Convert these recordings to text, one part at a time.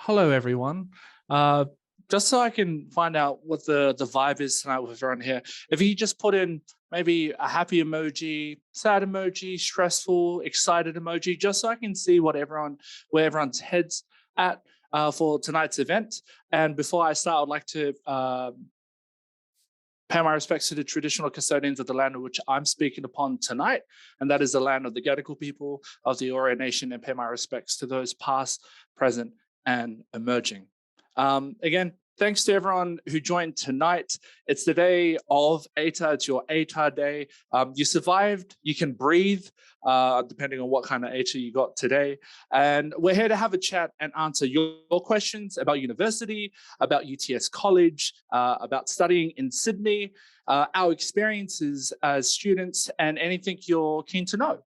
Hello, everyone. Uh, just so I can find out what the vibe is tonight with everyone here, if you just put in maybe a happy emoji, sad emoji, stressful, excited emoji, just so I can see where everyone's heads at for tonight's event. And before I start, I'd like to pay my respects to the traditional custodians of the land of which I'm speaking upon tonight, and that is the land of the Gadigal people of the Eora Nation, and pay my respects to those past, present, and emerging. Again, thanks to everyone who joined tonight. It's the day of ATAR. It's your ATAR day. You survived. You can breathe, depending on what kind of ATAR you got today. And we're here to have a chat and answer your questions about university, about UTS College, about studying in Sydney, our experiences as students, and anything you're keen to know.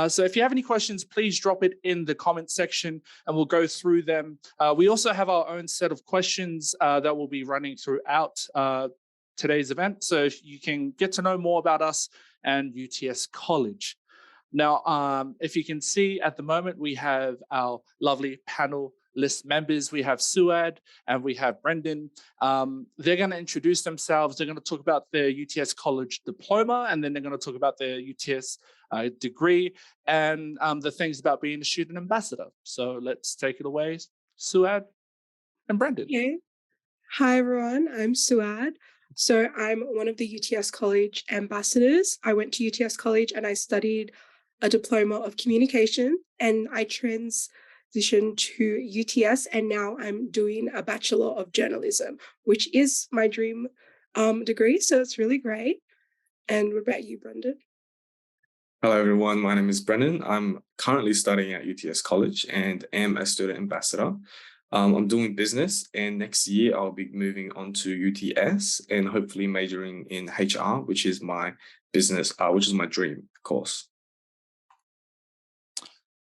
So if you have any questions, please drop it in the comment section and we'll go through them. We also have our own set of questions that will be running throughout today's event. So if you can get to know more about us and UTS College. Now, if you can see at the moment, we have our lovely panel list members. We have Souad and we have Brendan. They're going to introduce themselves. They're going to talk about their UTS College diploma, and then they're going to talk about their UTS degree and the things about being a student ambassador. So let's take it away, Souad and Brendan. Okay. Hi, everyone. I'm Souad. So I'm one of the UTS College ambassadors. I went to UTS College and I studied a diploma of communication, and I transitioned to UTS, and now I'm doing a Bachelor of Journalism, which is my dream degree. So it's really great. And what about you, Brendan? Hello, everyone. My name is Brendan. I'm currently studying at UTS College and am a student ambassador. I'm doing business, and next year I'll be moving on to UTS and hopefully majoring in HR, which is my business, which is my dream course.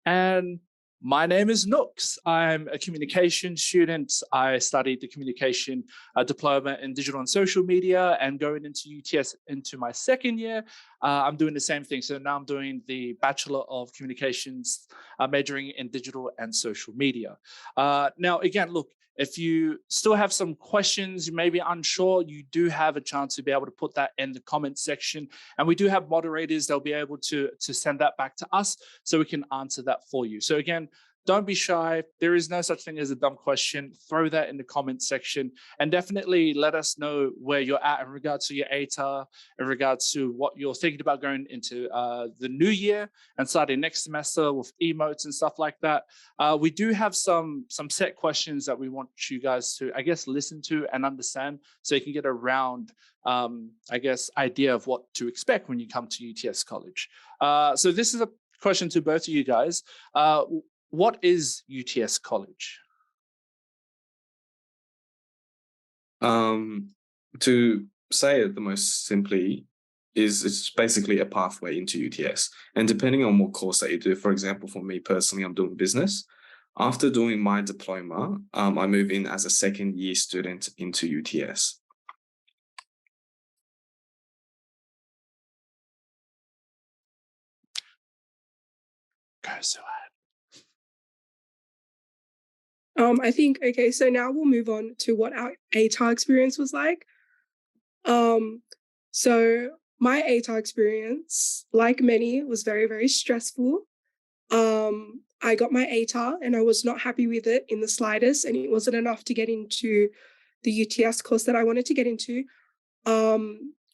And my name is Pnuks. I'm a communication student. I studied the communication diploma in digital and social media, and going into UTS into my second year, I'm doing the same thing. So now I'm doing the Bachelor of Communications, majoring in digital and social media. Now, again, look, if you still have some questions, you may be unsure, you do have a chance to be able to put that in the comment section. And we do have moderators, they'll be able to send that back to us so we can answer that for you. So again, don't be shy. There is no such thing as a dumb question. Throw that in the comment section and definitely let us know where you're at in regards to your ATAR, in regards to what you're thinking about going into the new year and starting next semester with emotes and stuff like that. We do have some set questions that we want you guys to, I guess, listen to and understand so you can get a round, I guess, idea of what to expect when you come to UTS College. So this is a question to both of you guys. What is UTS College? To say it the most simply, it's basically a pathway into UTS. And depending on what course that you do, for example, for me personally, I'm doing business. After doing my diploma, I move in as a second year student into UTS. Go, Souad. I think, okay, so now we'll move on to what our ATAR experience was like. So my ATAR experience, like many, was very, very stressful. I got my ATAR and I was not happy with it in the slightest, and it wasn't enough to get into the UTS course that I wanted to get into.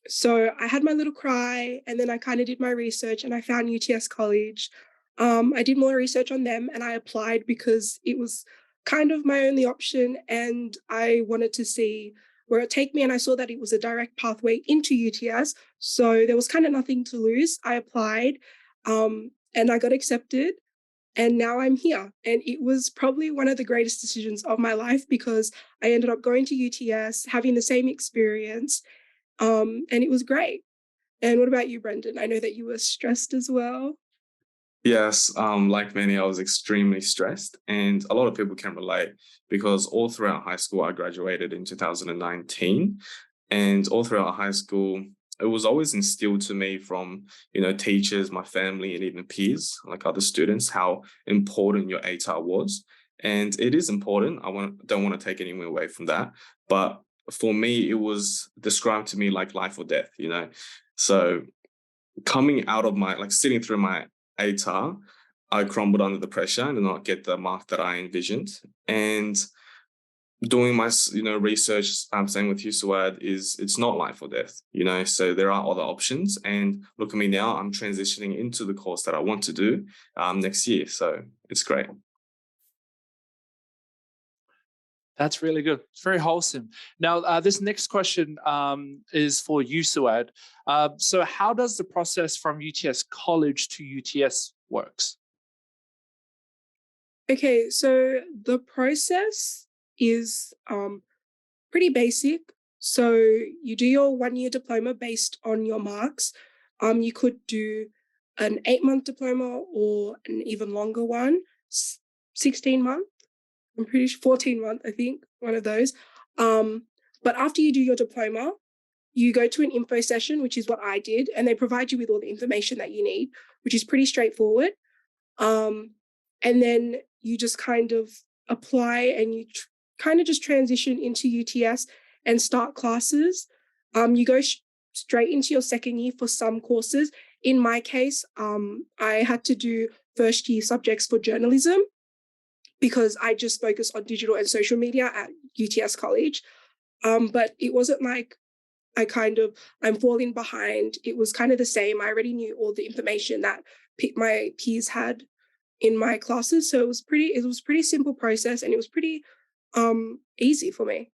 So I had my little cry, and then I kind of did my research and I found UTS College. I did more research on them and I applied because it was kind of my only option, and I wanted to see where it take me, and I saw that it was a direct pathway into UTS, so there was kind of nothing to lose. I applied and I got accepted, and now I'm here, and it was probably one of the greatest decisions of my life because I ended up going to UTS, having the same experience, and it was great. And what about you, Brendan? I know that you were stressed as well. Yes, like many, I was extremely stressed, and a lot of people can relate because all throughout high school, I graduated in 2019, and all throughout high school, it was always instilled to me from, teachers, my family, and even peers, like other students, how important your ATAR was. and it is important. Don't want to take anything away from that, but for me, it was described to me like life or death, you know. So coming out of my, like sitting through my ATAR, I crumbled under the pressure and did not get the mark that I envisioned. And doing my, research, I'm saying with you, Souad, is it's not life or death, you know. So there are other options. And look at me now, I'm transitioning into the course that I want to do next year. So it's great. That's really good. It's very wholesome. Now, this next question is for you, Souad. So how does the process from UTS College to UTS works? Okay, so the process is pretty basic. So you do your 1-year diploma based on your marks. You could do an 8-month diploma or an even longer one, 16-month. I'm pretty sure 14-month, I think, one of those. But after you do your diploma, you go to an info session, which is what I did, and they provide you with all the information that you need, which is pretty straightforward. And then you just kind of apply and you kind of just transition into UTS and start classes. You go straight into your second year for some courses. In my case, I had to do first year subjects for journalism because I just focus on digital and social media at UTS College. But it wasn't like I'm falling behind. It was kind of the same. I already knew all the information that my peers had in my classes. So it was pretty simple process, and it was pretty easy for me.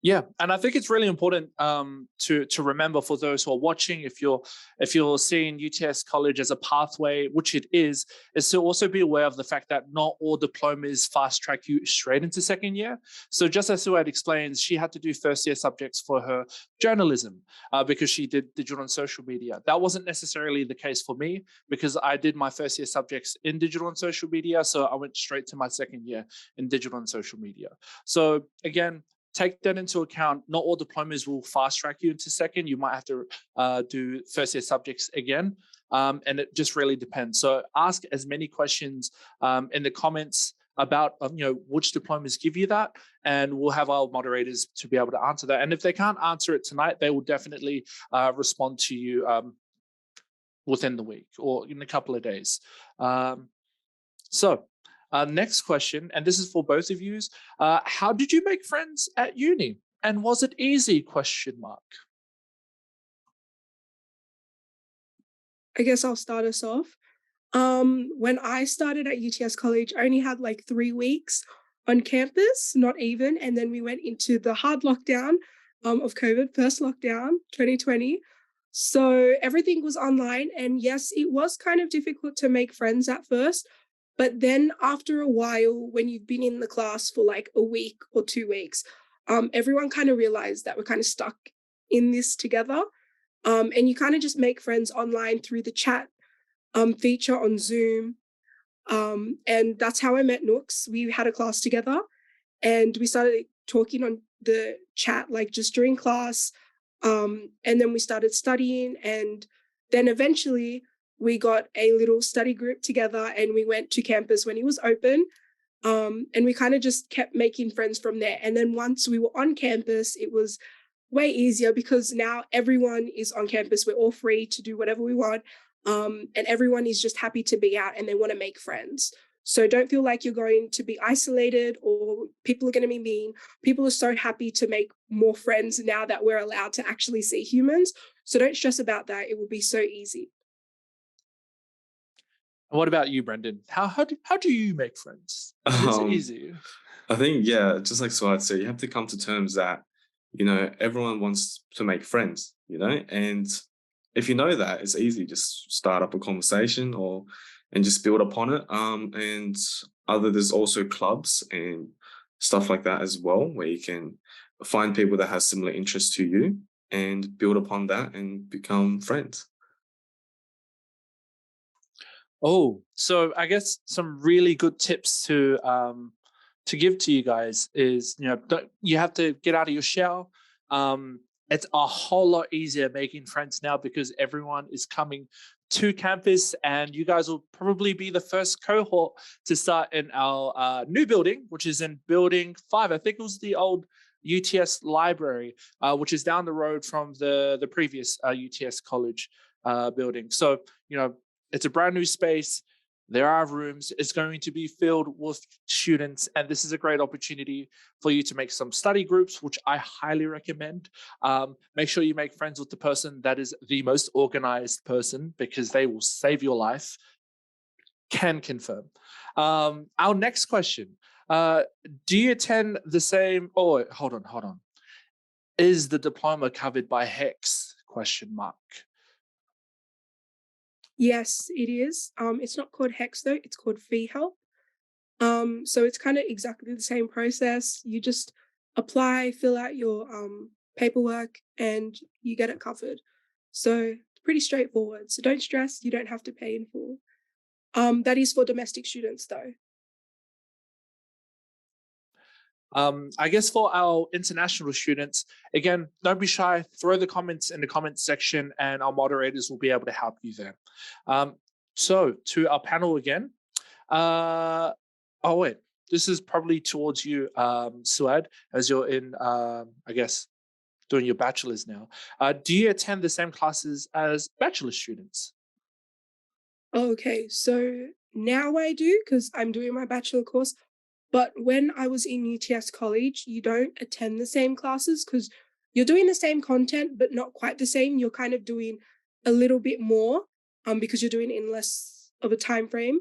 Yeah, and I think it's really important to remember for those who are watching, if you're seeing UTS College as a pathway, which it is to also be aware of the fact that not all diplomas fast track you straight into second year. So just as Souad explains, she had to do first year subjects for her journalism because she did digital and social media. That wasn't necessarily the case for me because I did my first year subjects in digital and social media, so I went straight to my second year in digital and social media. So again, take that into account. Not all diplomas will fast track you into second. You might have to do first year subjects again. And it just really depends. So ask as many questions in the comments about which diplomas give you that, and we'll have our moderators to be able to answer that. And if they can't answer it tonight, they will definitely respond to you within the week or in a couple of days. Next question, and this is for both of you. How did you make friends at uni? And was it easy? Question mark. I guess I'll start us off. When I started at UTS College, I only had like 3 weeks on campus, not even. And then we went into the hard lockdown of COVID, first lockdown, 2020. So everything was online. And yes, it was kind of difficult to make friends at first. But then after a while, when you've been in the class for like a week or 2 weeks, everyone kind of realized that we're kind of stuck in this together. And you kind of just make friends online through the chat feature on Zoom. And that's how I met Pnuks. We had a class together and we started talking on the chat, like just during class. And then we started studying, and then eventually we got a little study group together and we went to campus when it was open. And we kind of just kept making friends from there. And then once we were on campus, it was way easier because now everyone is on campus. We're all free to do whatever we want. And everyone is just happy to be out and they want to make friends. So don't feel like you're going to be isolated or people are going to be mean. People are so happy to make more friends now that we're allowed to actually see humans. So don't stress about that. It will be so easy. What about you, Brendan? How do you make friends? Is it easy? I think, yeah, just like Souad said, you have to come to terms that, everyone wants to make friends, and if you know that, it's easy. Just start up a conversation and just build upon it. And there's also clubs and stuff like that as well, where you can find people that have similar interests to you and build upon that and become friends. Oh, so I guess some really good tips to give to you guys is, you have to get out of your shell. It's a whole lot easier making friends now because everyone is coming to campus, and you guys will probably be the first cohort to start in our new building, which is in building 5. I think it was the old UTS library, which is down the road from the previous UTS College building. So, it's a brand new space. There are rooms. It's going to be filled with students, and this is a great opportunity for you to make some study groups, which I highly recommend. Make sure you make friends with the person that is the most organized person, because they will save your life. Can confirm. Our next question. Do you attend the same, oh, hold on. Is the diploma covered by HEX? ? Yes, it is. It's not called HEX though, it's called fee help. So it's kind of exactly the same process. You just apply, fill out your paperwork, and you get it covered. So it's pretty straightforward. So don't stress, you don't have to pay in full. That is for domestic students though. I guess for our international students, again, don't be shy. Throw the comments in the comments section, and our moderators will be able to help you there. So to our panel again. Oh wait, this is probably towards you, Souad, as you're in, I guess, doing your bachelor's now. Do you attend the same classes as bachelor students? Okay, so now I do because I'm doing my bachelor course. But when I was in UTS College, you don't attend the same classes because you're doing the same content, but not quite the same. You're kind of doing a little bit more because you're doing it in less of a time frame,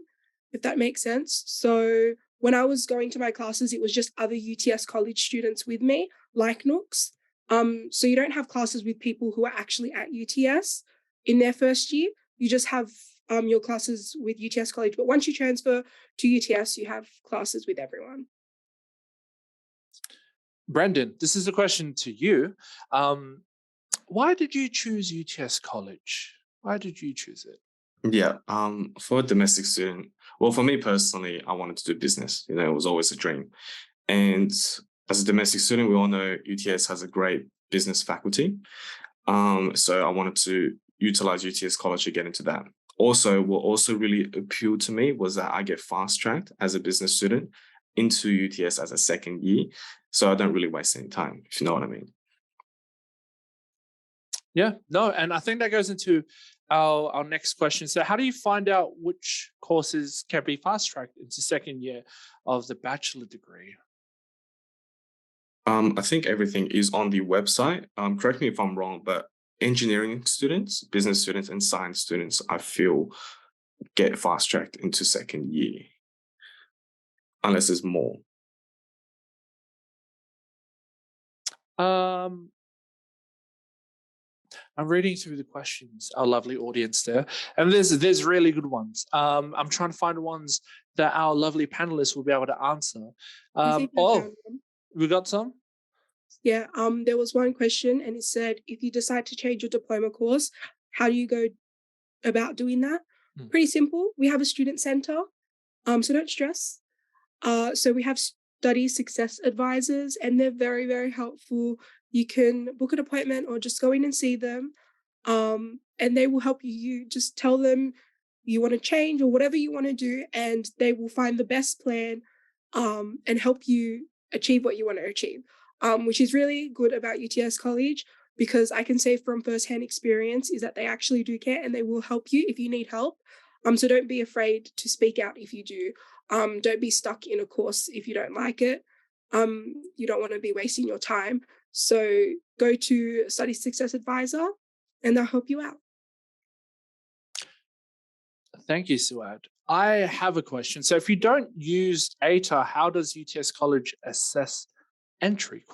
if that makes sense. So when I was going to my classes, it was just other UTS College students with me, like Pnuks. So you don't have classes with people who are actually at UTS in their first year. You just have your classes with UTS College. But once you transfer to UTS, you have classes with everyone. Brendan, this is a question to you. Why did you choose UTS College? Why did you choose it? Yeah, for a domestic student, well, for me personally, I wanted to do business. It was always a dream. And as a domestic student, we all know UTS has a great business faculty. So I wanted to utilize UTS College to get into that. Also, what also really appealed to me was that I get fast-tracked as a business student into UTS as a second year. So I don't really waste any time, if you know what I mean. Yeah, no, and I think that goes into our next question. So how do you find out which courses can be fast-tracked into second year of the bachelor degree? I think everything is on the website. Correct me if I'm wrong, but engineering students, business students, and science students, I feel, get fast-tracked into second year, unless there's more. I'm reading through the questions, our lovely audience there, and there's really good ones. I'm trying to find ones that our lovely panelists will be able to answer. We got some? Yeah, there was one question and it said, if you decide to change your diploma course, how do you go about doing that? Pretty simple. We have a student center, so don't stress. So we have study success advisors and they're very, very helpful. You can book an appointment or just go in and see them. And they will help you. You just tell them you want to change or whatever you want to do, and they will find the best plan and help you achieve what you want to achieve, which is really good about UTS College, because I can say from firsthand experience is that they actually do care and they will help you if you need help. So don't be afraid to speak out if you do. Don't be stuck in a course if you don't like it. You don't want to be wasting your time. So go to a study success advisor and they'll help you out. Thank you, Souad. I have a question. So if you don't use ATAR, how does UTS College assess entry ?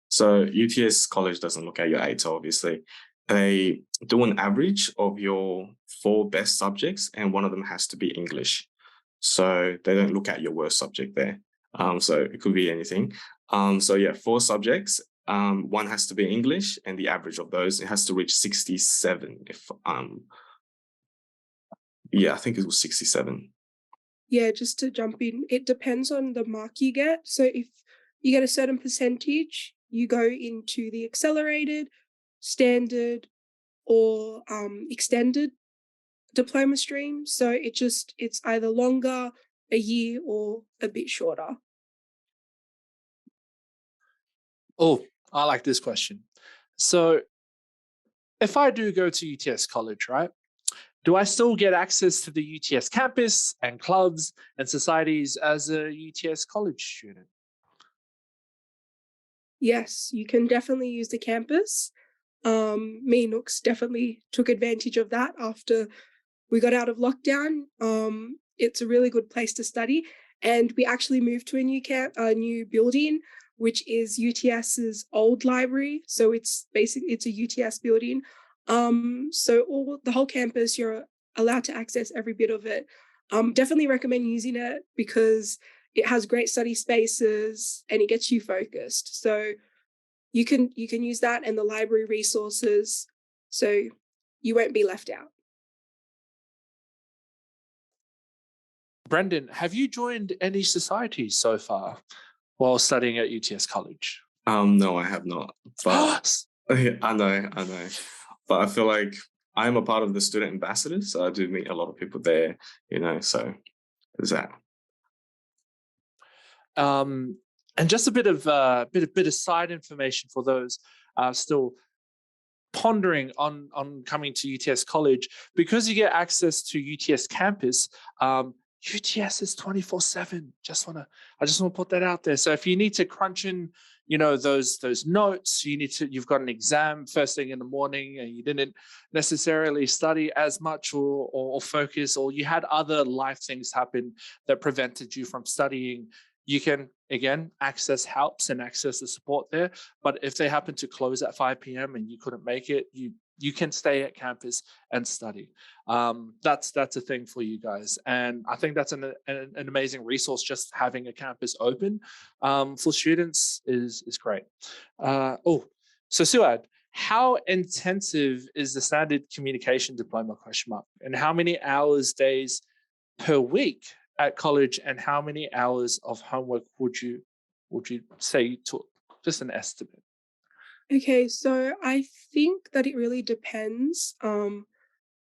So UTS College doesn't look at your ATAR, obviously. They do an average of your 4 best subjects, and one of them has to be English. So they don't look at your worst subject there. So it could be anything. So yeah, 4 subjects. One has to be English, and the average of those, it has to reach 67. I think it was 67. Yeah, just to jump in, it depends on the mark you get. So if you get a certain percentage, you go into the accelerated, standard, or extended diploma stream. So it's either longer, a year, or a bit shorter. Oh, I like this question. So if I do go to UTS College, right, do I still get access to the UTS campus and clubs and societies as a UTS College student? Yes, you can definitely use the campus. Me and Pnuks definitely took advantage of that after we got out of lockdown. It's a really good place to study, and we actually moved to a new building, which is UTS's old library. So it's a UTS building. So the whole campus, you're allowed to access every bit of it. Definitely recommend using it because it has great study spaces and it gets you focused. So you can use that and the library resources, so you won't be left out. Brendan, have you joined any societies so far while studying at UTS College? No, I have not. But I know. But I feel like I'm a part of the student ambassadors, so I do meet a lot of people there, so there's that. And just a bit of side information for those still pondering on coming to UTS College, because you get access to UTS campus. UTS is 24/7. I just want to put that out there. So if you need to crunch in, those notes, you've got an exam first thing in the morning and you didn't necessarily study as much or focus, or you had other life things happen that prevented you from studying, you can again access helps and access the support there. But if they happen to close at 5 p.m. and you couldn't make it, you can stay at campus and study. That's a thing for you guys, and I think that's an amazing resource. Just having a campus open for students is great. So Souad, how intensive is the standard communication diploma ? And how many hours, days per week at college, and how many hours of homework would you say you took? Just an estimate. Okay, so I think that it really depends on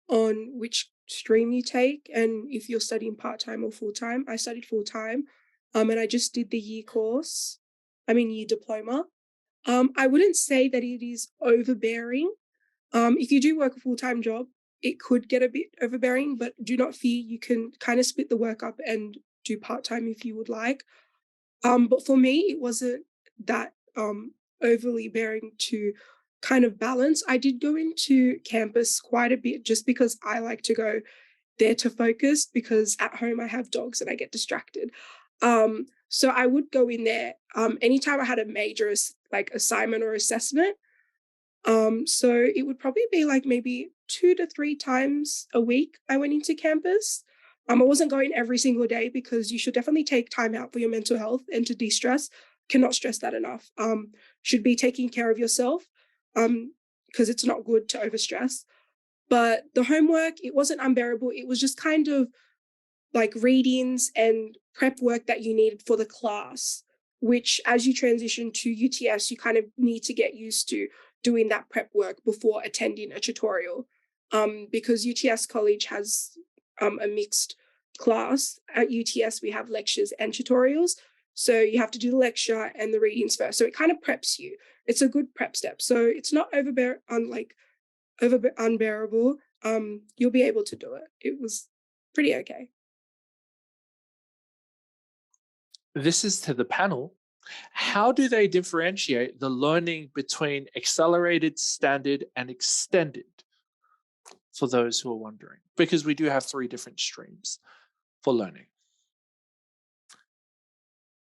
which stream you take and if you're studying part-time or full-time. I studied full-time, and I just did the year diploma. I wouldn't say that it is overbearing. If you do work a full-time job, it could get a bit overbearing, but do not fear. You can kind of split the work up and do part-time if you would like. But for me, it wasn't that overly bearing to kind of balance. I did go into campus quite a bit just because I like to go there to focus, because at home I have dogs and I get distracted. So I would go in there anytime I had a major assignment or assessment. So it would probably be like maybe 2 to 3 times a week I went into campus. I wasn't going every single day because you should definitely take time out for your mental health and to de-stress. Cannot stress that enough. Should be taking care of yourself because it's not good to overstress. But the homework, it wasn't unbearable. It was just kind of like readings and prep work that you needed for the class, which as you transition to UTS, you kind of need to get used to doing that prep work before attending a tutorial, because UTS College has a mixed class. At UTS, we have lectures and tutorials. So you have to do the lecture and the readings first. So it kind of preps you. It's a good prep step. So it's not unbearable. You'll be able to do it. It was pretty okay. This is to the panel. How do they differentiate the learning between accelerated, standard, and extended, for those who are wondering? Because we do have 3 different streams for learning.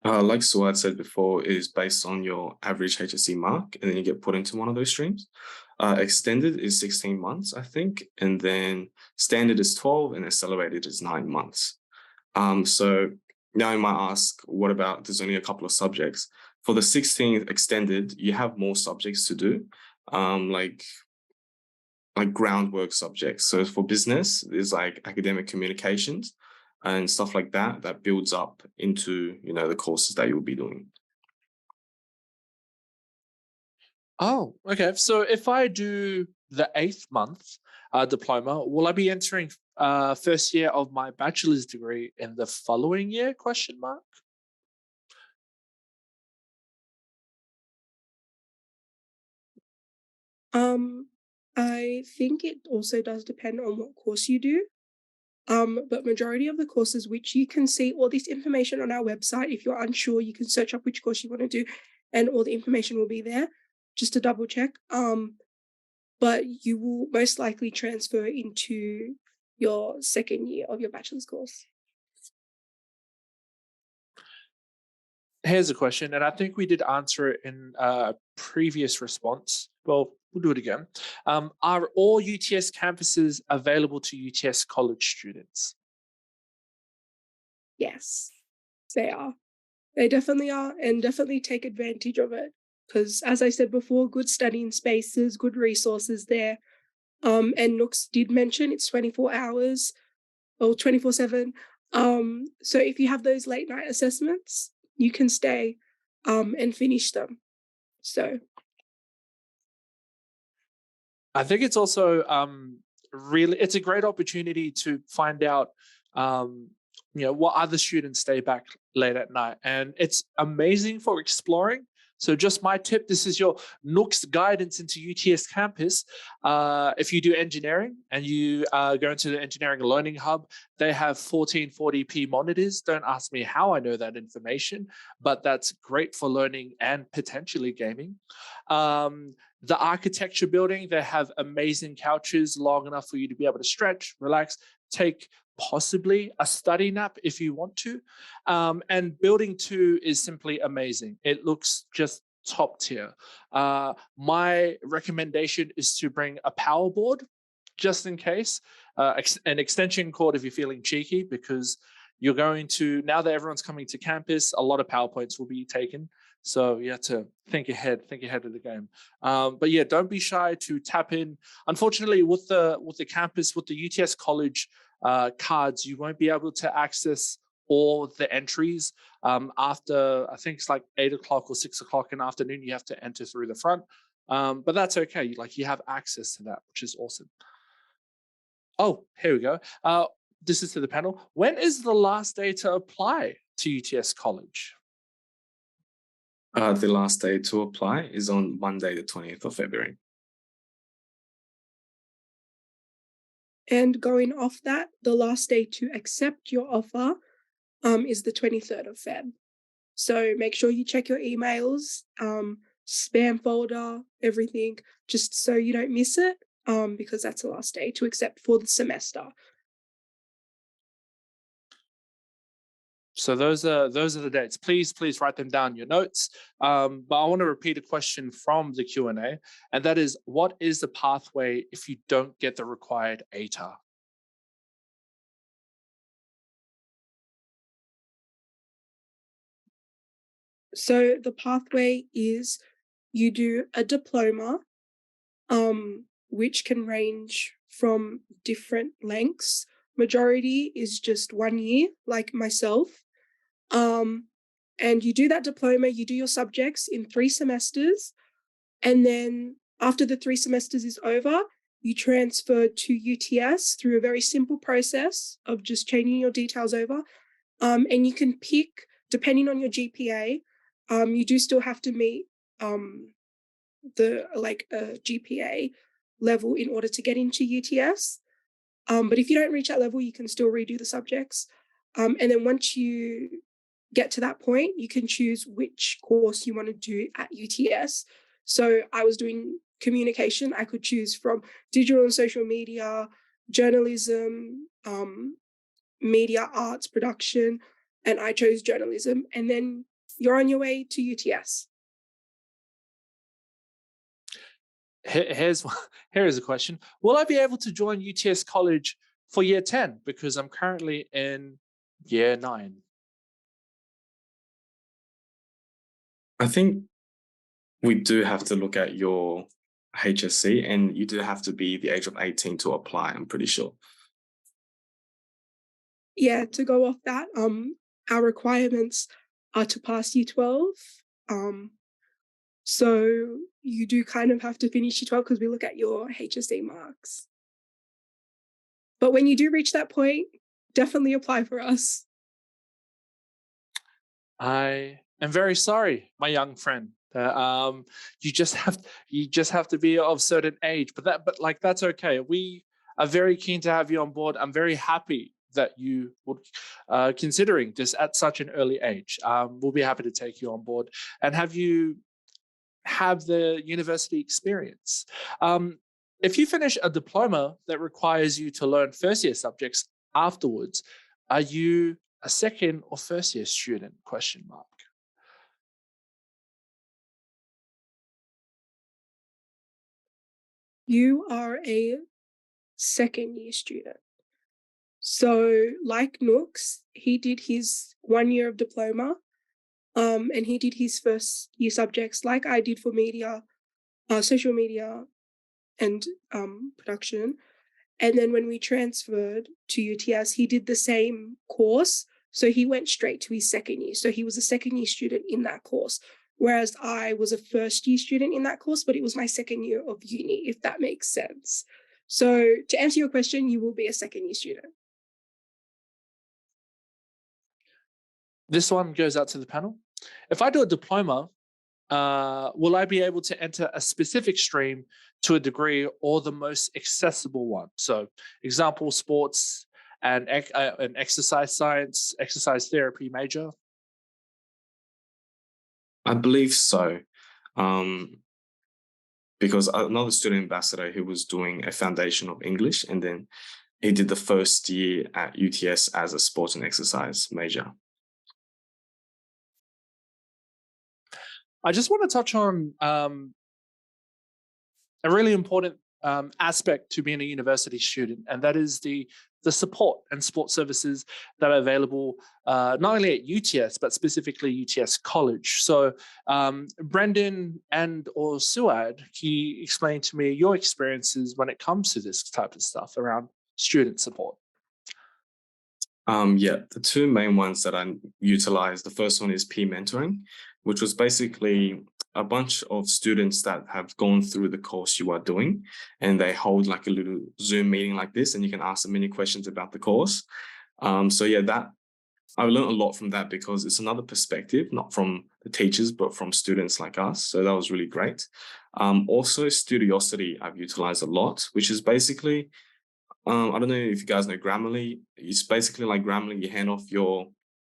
Like Souad said before, is based on your average HSC mark, and then you get put into one of those streams. Extended is 16 months, I think, and then standard is 12, and accelerated is 9 months. So now you might ask, what about, there's only a couple of subjects. For the 16th extended, you have more subjects to do, like groundwork subjects. So for business, there's like academic communications and stuff like that, that builds up into, the courses that you'll be doing. Oh, okay. So if I do the 8th month diploma, will I be entering first year of my bachelor's degree in the following year? Question mark. I think it also does depend on what course you do. But majority of the courses, which you can see all this information on our website. If you're unsure, you can search up which course you want to do, and all the information will be there, just to double check. But you will most likely transfer into your second year of your bachelor's course. Here's a question, and I think we did answer it in a previous response. Well, we'll do it again. Are all UTS campuses available to UTS College students? Yes, they are. They definitely are, and definitely take advantage of it. Because as I said before, good studying spaces, good resources there. And Pnuks did mention it's 24 hours or 24/7. So if you have those late night assessments, you can stay and finish them. So I think it's also really, it's a great opportunity to find out, what other students stay back late at night. And it's amazing for exploring. So just my tip, this is your Pnuks guidance into UTS campus. If you do engineering and you go into the engineering learning hub, they have 1440p monitors. Don't ask me how I know that information, but that's great for learning and potentially gaming. The architecture building, they have amazing couches long enough for you to be able to stretch, relax, take possibly a study nap if you want to. And building 2 is simply amazing. It looks just top tier. My recommendation is to bring a power board just in case, an extension cord if you're feeling cheeky, because you're going to, now that everyone's coming to campus, a lot of PowerPoints will be taken. So you have to think ahead of the game. But yeah, don't be shy to tap in. Unfortunately, with the campus, with the UTS College cards, you won't be able to access all the entries after, I think it's like 8 o'clock or 6 o'clock in the afternoon. You have to enter through the front, but that's okay. You have access to that, which is awesome. Oh, here we go. This is to the panel. When is the last day to apply to UTS College? The last day to apply is on Monday, the 20th of February. And going off that, the last day to accept your offer is the 23rd of Feb. So make sure you check your emails, spam folder, everything, just so you don't miss it, because that's the last day to accept for the semester. So those are the dates. Please write them down in your notes. But I want to repeat a question from the Q&A, and that is, what is the pathway if you don't get the required ATAR? So the pathway is you do a diploma, which can range from different lengths. Majority is just 1 year, like myself. And you do that diploma, you do your subjects in 3 semesters. And then after the 3 semesters is over, you transfer to UTS through a very simple process of just changing your details over. And you can pick, depending on your GPA, you do still have to meet the GPA level in order to get into UTS. But if you don't reach that level, you can still redo the subjects. And then once you get to that point, you can choose which course you want to do at UTS. So I was doing communication. I could choose from digital and social media, journalism, media arts production, and I chose journalism. And then you're on your way to UTS. Here is a question. Will I be able to join UTS College for year 10? Because I'm currently in year 9. I think we do have to look at your HSC, and you do have to be the age of 18 to apply, I'm pretty sure. Yeah, to go off that, our requirements are to pass year 12. So you do kind of have to finish your 12 because we look at your HSC marks. But when you do reach that point, definitely apply for us. I am very sorry, my young friend. You just have to be of certain age, but like that's okay. We are very keen to have you on board. I'm very happy that you would considering this at such an early age. We'll be happy to take you on board and have you have the university experience. If you finish a diploma that requires you to learn first year subjects afterwards, are you a second or first year student? Question mark. You are a second year student. So like Pnuks, he did his 1 year of diploma, and he did his first year subjects like I did for media, social media and production. And then when we transferred to UTS, he did the same course. So he went straight to his second year. So he was a second year student in that course, whereas I was a first year student in that course, but it was my second year of uni, if that makes sense. So to answer your question, you will be a second year student. This one goes out to the panel. If I do a diploma, will I be able to enter a specific stream to a degree or the most accessible one? So example, sports and exercise science, exercise therapy major. I believe so. Because another student ambassador, he was doing a foundation of English, and then he did the first year at UTS as a sports and exercise major. I just want to touch on a really important aspect to being a university student, and that is the support and support services that are available not only at UTS, but specifically UTS College. So Brendan or Souad, can you explain to me your experiences when it comes to this type of stuff around student support? Yeah, the two main ones that I utilize, the first one is peer mentoring, which was basically a bunch of students that have gone through the course you are doing, and they hold like a little Zoom meeting like this, and you can ask them many questions about the course. So yeah, that I learned a lot from that because it's another perspective, not from the teachers, but from students like us. So that was really great. Also, Studiosity I've utilized a lot, which is basically, I don't know if you guys know Grammarly. It's basically like Grammarly, you hand off your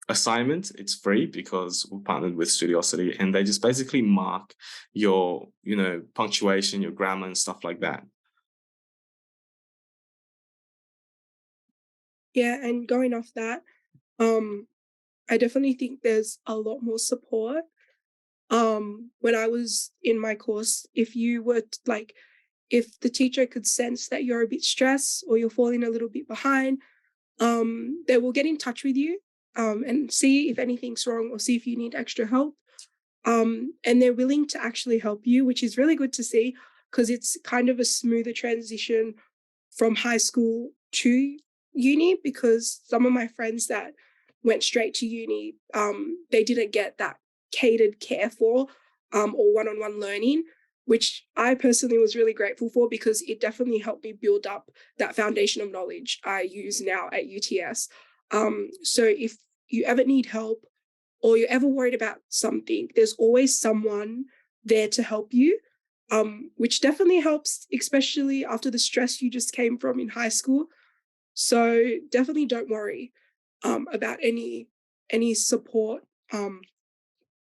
assignment. It's free because we're partnered with Studiosity, and they just basically mark your, punctuation, your grammar and stuff like that. Yeah, and going off that, I definitely think there's a lot more support. When I was in my course, if the teacher could sense that you're a bit stressed or you're falling a little bit behind, they will get in touch with you and see if anything's wrong or see if you need extra help. And they're willing to actually help you, which is really good to see because it's kind of a smoother transition from high school to uni, because some of my friends that went straight to uni, they didn't get that catered care for or one-on-one learning, which I personally was really grateful for because it definitely helped me build up that foundation of knowledge I use now at UTS. So if you ever need help or you're ever worried about something, there's always someone there to help you, which definitely helps, especially after the stress you just came from in high school. So definitely don't worry about any support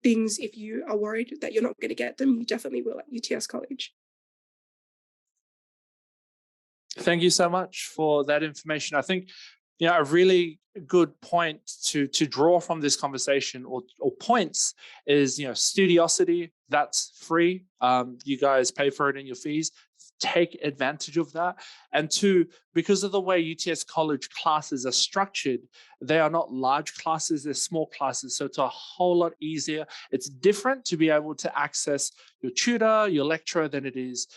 things. If you are worried that you're not going to get them, you definitely will at UTS College. Thank you so much for that information. I think a really good point to draw from this conversation or points is Studiosity, that's free. You guys pay for it in your fees. take advantage of that. And two, because of the way UTS College classes are structured, they are not large classes, they're small classes. So it's a whole lot easier. It's different to be able to access your tutor, your lecturer than it is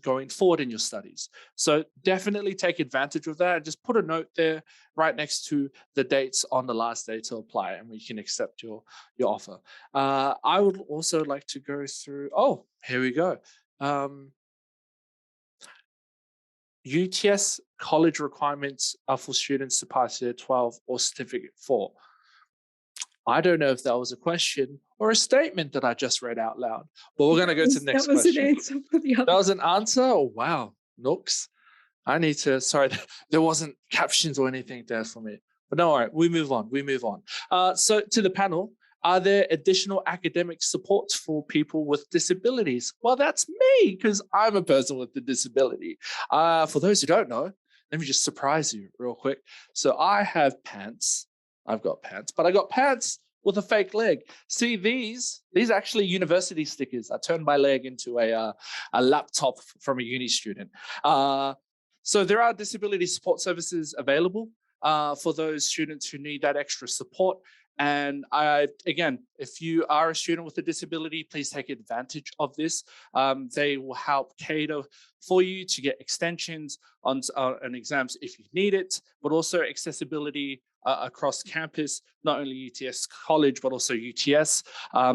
going forward in your studies. So definitely take advantage of that. Just put a note there right next to the dates on the last day to apply, and we can accept your offer. I would also like to go through, oh, here we go. UTS college requirements are for students to pass year 12 or certificate 4. I don't know if that was a question or a statement that I just read out loud, but we're going to go to the next question. That was an answer for the other. That was an answer? Oh, wow. Pnuks. I need to, sorry, there wasn't captions or anything there for me. But no, all right, we move on. So to the panel, are there additional academic supports for people with disabilities? Well, that's me, because I'm a person with a disability. For those who don't know, let me just surprise you real quick. So I have pants. I've got pants, but I got pants with a fake leg. See, these are actually university stickers. I turned my leg into a laptop from a uni student. So there are disability support services available for those students who need that extra support. And again, if you are a student with a disability, please take advantage of this. They will help cater for you to get extensions on exams if you need it, but also accessibility across campus, not only UTS College, but also UTS.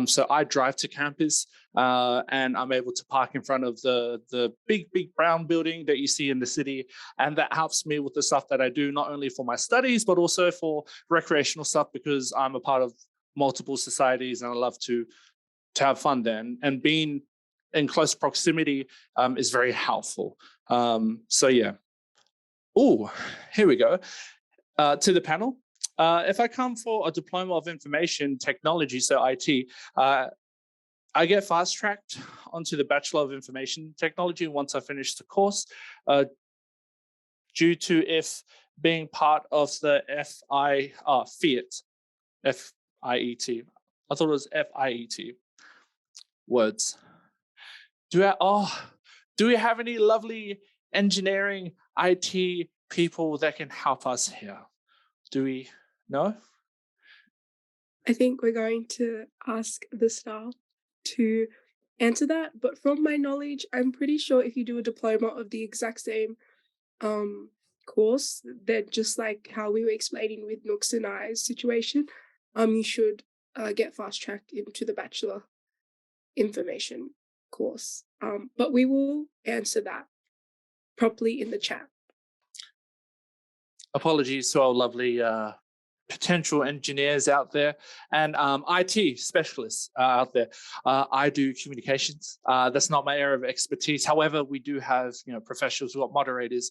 So I drive to campus and I'm able to park in front of the big brown building that you see in the city. And that helps me with the stuff that I do, not only for my studies, but also for recreational stuff, because I'm a part of multiple societies and I love to have fun there. And being in close proximity is very helpful. So yeah. Oh, here we go. To the panel. If I come for a Diploma of Information Technology, so IT, I get fast-tracked onto the Bachelor of Information Technology once I finish the course, due to if being part of the FIET. F-I-E-T. I thought it was F-I-E-T. Words. Do we have any lovely engineering IT people that can help us here? Do we know? I think we're going to ask the staff to answer that. But from my knowledge, I'm pretty sure if you do a diploma of the exact same course, that just like how we were explaining with Pnuks and I's situation, you should get fast-tracked into the Bachelor Information course. But we will answer that properly in the chat. Apologies to our lovely potential engineers out there and IT specialists out there. I do communications. That's not my area of expertise. However, we do have professionals who are moderators.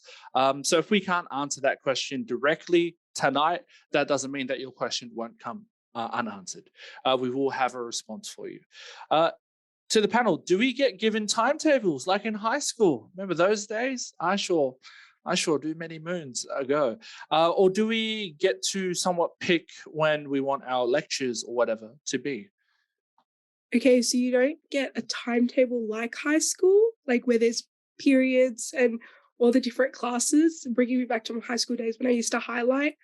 So if we can't answer that question directly tonight, that doesn't mean that your question won't come unanswered. We will have a response for you. To the panel, do we get given timetables like in high school? Remember those days? I sure do, many moons ago. Or do we get to somewhat pick when we want our lectures or whatever to be? Okay, so you don't get a timetable like high school, like where there's periods and all the different classes, bringing me back to my high school days when I used to highlight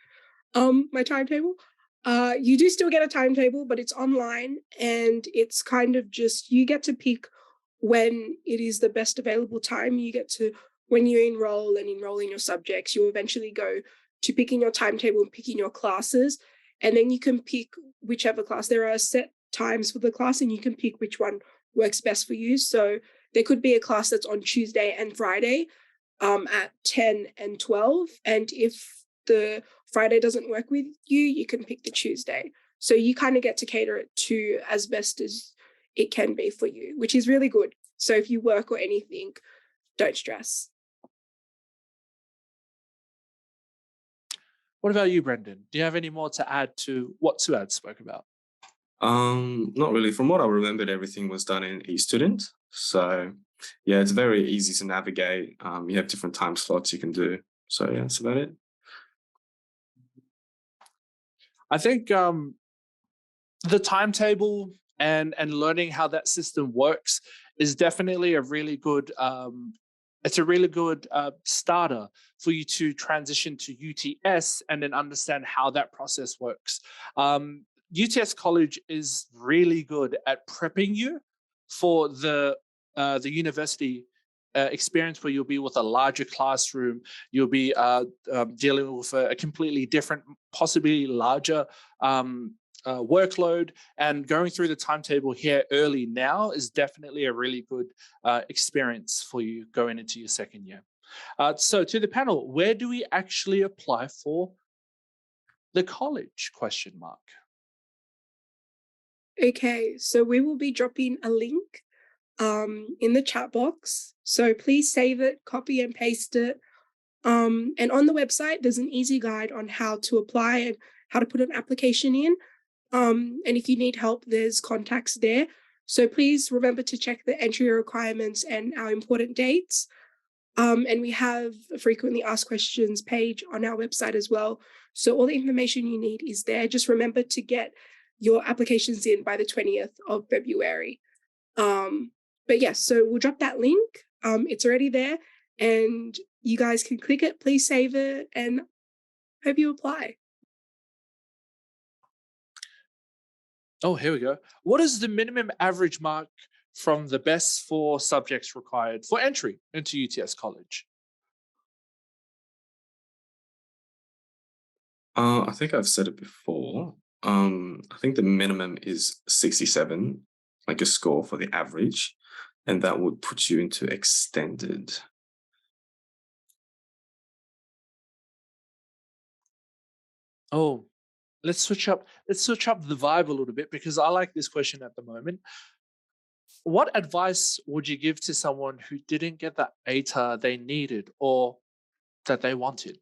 my timetable. You do still get a timetable, but it's online, and it's kind of just, you get to pick when it is the best available time. You get to, when you enroll in your subjects, you'll eventually go to picking your timetable and picking your classes, and then you can pick whichever class. There are set times for the class, and you can pick which one works best for you. So there could be a class that's on Tuesday and Friday at 10 and 12, and if the Friday doesn't work with you, you can pick the Tuesday. So you kind of get to cater it to as best as it can be for you, which is really good. So if you work or anything, don't stress. What about you, Brendan? Do you have any more to add to what Souad spoke about? Not really. From what I remembered, everything was done in eStudent. So yeah, it's very easy to navigate. You have different time slots you can do. So yeah, that's about it. I think the timetable and learning how that system works is definitely a really good it's a really good starter for you to transition to UTS and then understand how that process works. UTS College is really good at prepping you for the university experience, where you'll be with a larger classroom, you'll be dealing with a completely different, possibly larger workload, and going through the timetable here early now is definitely a really good experience for you going into your second year. So to the panel, where do we actually apply for the college, question mark? Okay, so we will be dropping a link in the chat box. So please save it, copy and paste it. And on the website, there's an easy guide on how to apply and how to put an application in. And if you need help, there's contacts there. So please remember to check the entry requirements and our important dates. And we have a frequently asked questions page on our website as well. So all the information you need is there. Just remember to get your applications in by the 20th of February. But yes, so we'll drop that link. It's already there and you guys can click it. Please save it and hope you apply. Oh, here we go. What is the minimum average mark from the best 4 subjects required for entry into UTS College? I think I've said it before. I think the minimum is 67, like a score for the average, and that would put you into extended. Oh, let's switch up the vibe a little bit, because I like this question at the moment. What advice would you give to someone who didn't get the ATAR they needed or that they wanted?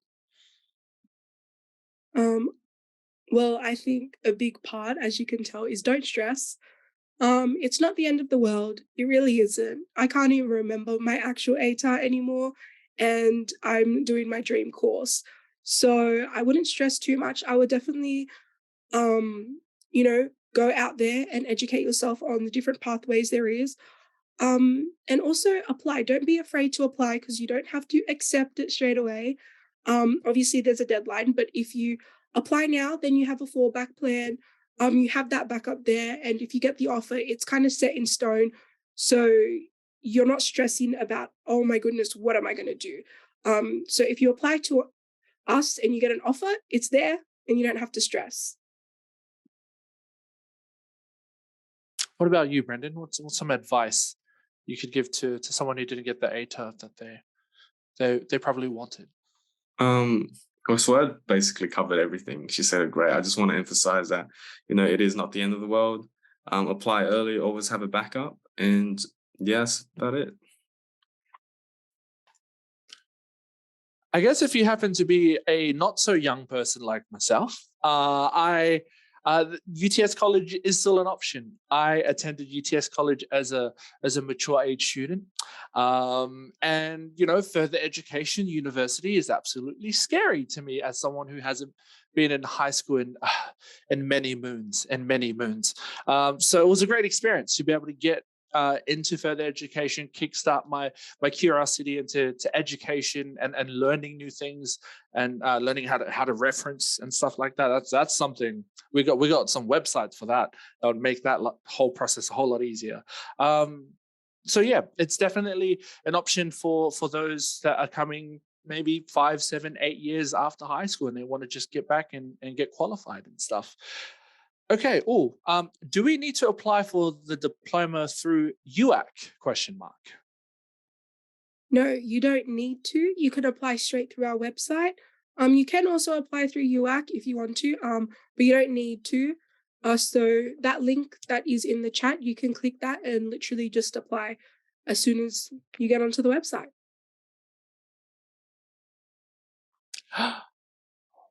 Well, I think a big part, as you can tell, is don't stress. It's not the end of the world. It really isn't. I can't even remember my actual ATAR anymore, and I'm doing my dream course. So I wouldn't stress too much. I would definitely, go out there and educate yourself on the different pathways there is. And also apply. Don't be afraid to apply because you don't have to accept it straight away. Obviously, there's a deadline, but if you apply now, then you have a fallback plan. You have that backup there, and if you get the offer, it's kind of set in stone. So you're not stressing about, oh my goodness, what am I going to do? So if you apply to us and you get an offer, it's there, and you don't have to stress. What about you, Brendan? What's some advice you could give to someone who didn't get the ATAR that they probably wanted? Well, Souad basically covered everything. She said it great. I just want to emphasize that, it is not the end of the world. Apply early, always have a backup, and yes, that's it. I guess if you happen to be a not so young person like myself, UTS College is still an option. I attended UTS College as a mature age student, and further education, university is absolutely scary to me as someone who hasn't been in high school in many moons. So it was a great experience to be able to get into further education, kickstart my curiosity into education and learning new things and learning how to reference and stuff like that. That's something we got some websites for that would make that whole process a whole lot easier. So yeah, it's definitely an option for those that are coming maybe 5, 7, 8 years after high school and they want to just get back and get qualified and stuff. Okay. Do we need to apply for the diploma through UAC? Question mark. No, you don't need to. You can apply straight through our website. You can also apply through UAC if you want to, but you don't need to. So that link that is in the chat, you can click that and literally just apply as soon as you get onto the website.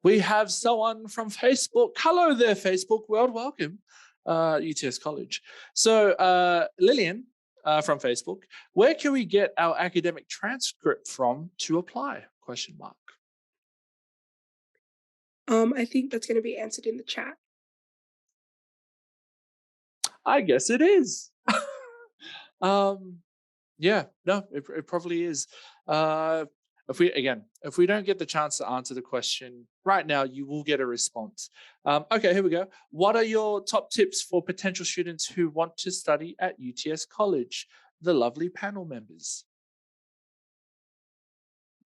We have someone from Facebook. Hello there, Facebook world. Welcome, UTS College. So Lillian from Facebook, where can we get our academic transcript from to apply? Question mark. I think that's going to be answered in the chat. I guess it is. Yeah, no, it probably is. Uh, if we don't get the chance to answer the question right now, you will get a response. Okay, here we go. What are your top tips for potential students who want to study at UTS College? The lovely panel members.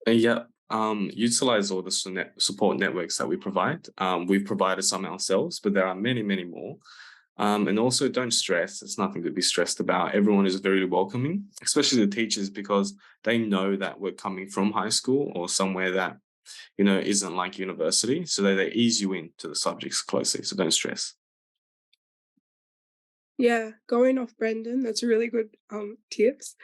Yeah, utilize all the support networks that we provide. We've provided some ourselves, but there are many, many more. And also, don't stress. There's nothing to be stressed about. Everyone is very welcoming, especially the teachers, because they know that we're coming from high school or somewhere that, isn't like university. So they ease you into the subjects closely. So don't stress. Yeah, going off Brendan, that's a really good tips.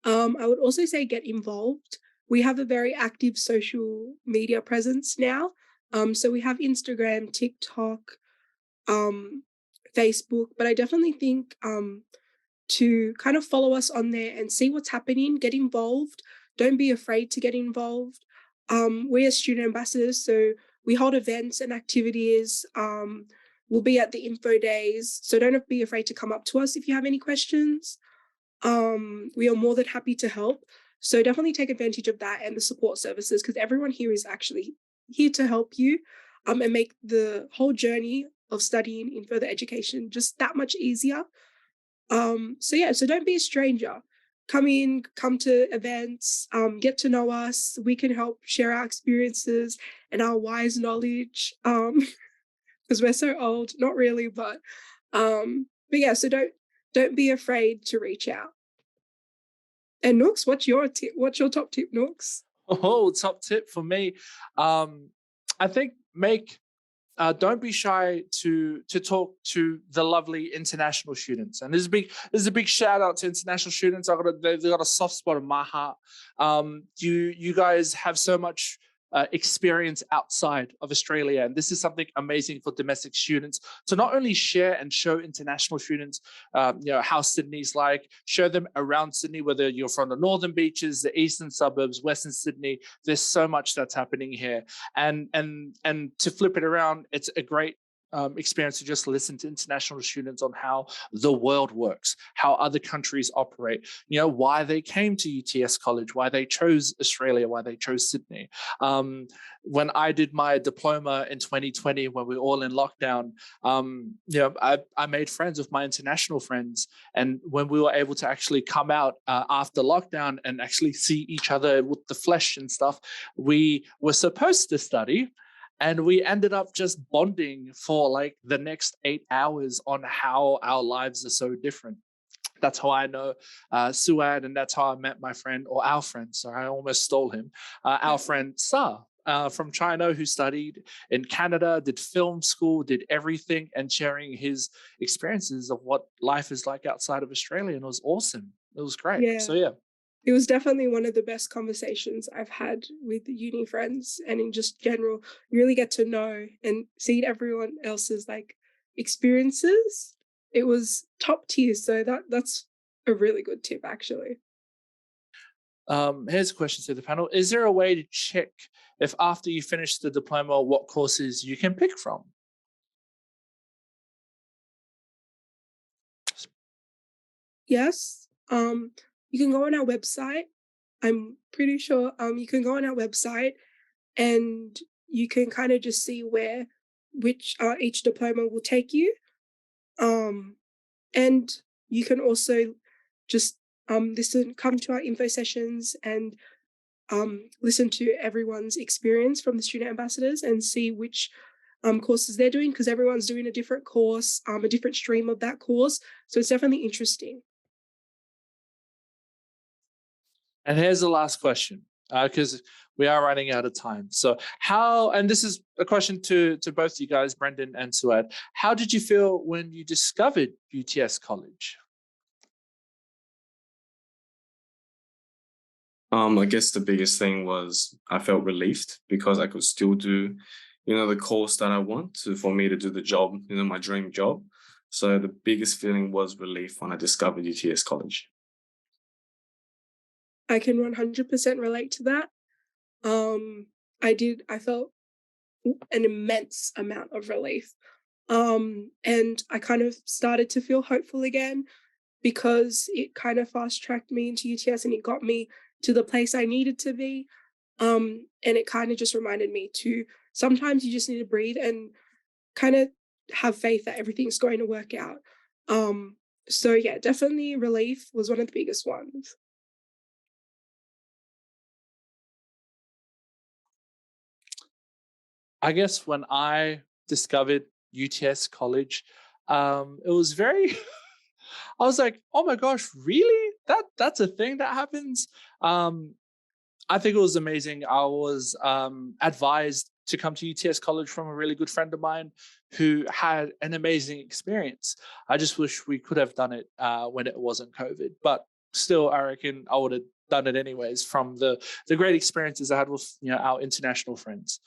I would also say get involved. We have a very active social media presence now. So we have Instagram, TikTok, um, Facebook, but I definitely think to kind of follow us on there and see what's happening, get involved. Don't be afraid to get involved. We're student ambassadors, so we hold events and activities. We'll be at the info days, so don't be afraid to come up to us if you have any questions. We are more than happy to help. So definitely take advantage of that and the support services because everyone here is actually here to help you and make the whole journey of studying in further education just that much easier. So yeah, so don't be a stranger. Come in, come to events, get to know us. We can help share our experiences and our wise knowledge. Because we're so old, not really, but yeah, so don't be afraid to reach out. And Nooks, what's your tip? What's your top tip, Nooks? Oh, top tip for me. I think make don't be shy to talk to the lovely international students. And this is a big shout out to international students. They've got a soft spot in my heart. You guys have so much experience outside of Australia, and this is something amazing for domestic students to not only share and show international students, how Sydney's like, show them around Sydney, whether you're from the northern beaches, the eastern suburbs, Western Sydney. There's so much that's happening here, and to flip it around, it's a great experience to just listen to international students on how the world works, how other countries operate, why they came to UTS College, why they chose Australia, why they chose Sydney. When I did my diploma in 2020, when we were all in lockdown, I made friends with my international friends. And when we were able to actually come out after lockdown and actually see each other with the flesh and stuff, we were supposed to study. And we ended up just bonding for like the next 8 hours on how our lives are so different. That's how I know Souad, and that's how I met my friend, or our friend. Sorry, I almost stole him. Our friend Sa from China, who studied in Canada, did film school, did everything, and sharing his experiences of what life is like outside of Australia. And it was awesome. It was great. Yeah. So, yeah. It was definitely one of the best conversations I've had with uni friends and in just general. You really get to know and see everyone else's like experiences. It was top tier. So that's a really good tip actually. Here's a question to the panel. Is there a way to check if after you finish the diploma, what courses you can pick from? Yes. You can go on our website. I'm pretty sure you can go on our website and you can kind of just see which each diploma will take you. And you can also just come to our info sessions and listen to everyone's experience from the student ambassadors and see which courses they're doing because everyone's doing a different course, a different stream of that course. So it's definitely interesting. And here's the last question, because we are running out of time. So and this is a question to both you guys, Brendan and Souad, how did you feel when you discovered UTS College? I guess the biggest thing was I felt relieved because I could still do, the course that I want for me to do the job, my dream job. So the biggest feeling was relief when I discovered UTS College. I can 100% relate to that. I felt an immense amount of relief. And I kind of started to feel hopeful again. because it kind of fast-tracked me into UTS and it got me to the place I needed to be. And it kind of just reminded me to sometimes you just need to breathe and kind of have faith that everything's going to work out. So yeah, definitely relief was one of the biggest ones. I guess when I discovered UTS College, it was very I was like, oh my gosh, really? That's a thing that happens? I think it was amazing. I was advised to come to UTS College from a really good friend of mine who had an amazing experience. I just wish we could have done it when it wasn't COVID, but still, I reckon I would have done it anyways from the great experiences I had with our international friends.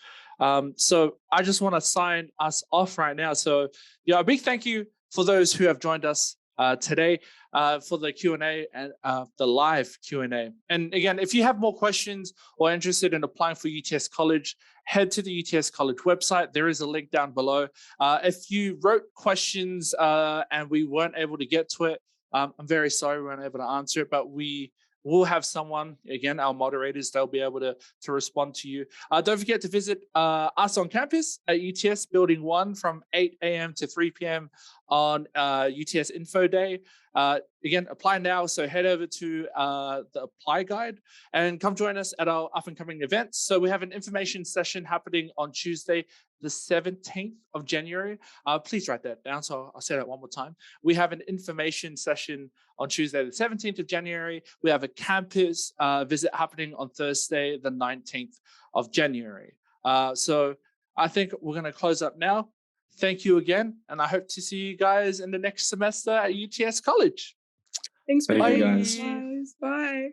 So I just want to sign us off right now. So a big thank you for those who have joined us today for the Q&A and the live Q&A. And again, if you have more questions or interested in applying for UTS College, head to the UTS College website. There is a link down below. If you wrote questions and we weren't able to get to it, I'm very sorry we weren't able to answer it, but we will have someone, again, our moderators, they'll be able to respond to you. Don't forget to visit us on campus at UTS Building 1 from 8 a.m. to 3 p.m. on UTS Info Day. Again, apply now, so head over to the apply guide and come join us at our up-and-coming events. So we have an information session happening on Tuesday, the 17th of January. Please write that down, so I'll say that one more time. We have an information session on Tuesday, the 17th of January. We have a campus visit happening on Thursday, the 19th of January. So I think we're going to close up now. Thank you again, and I hope to see you guys in the next semester at UTS College. Thanks for Thank you, joining guys. us. Bye.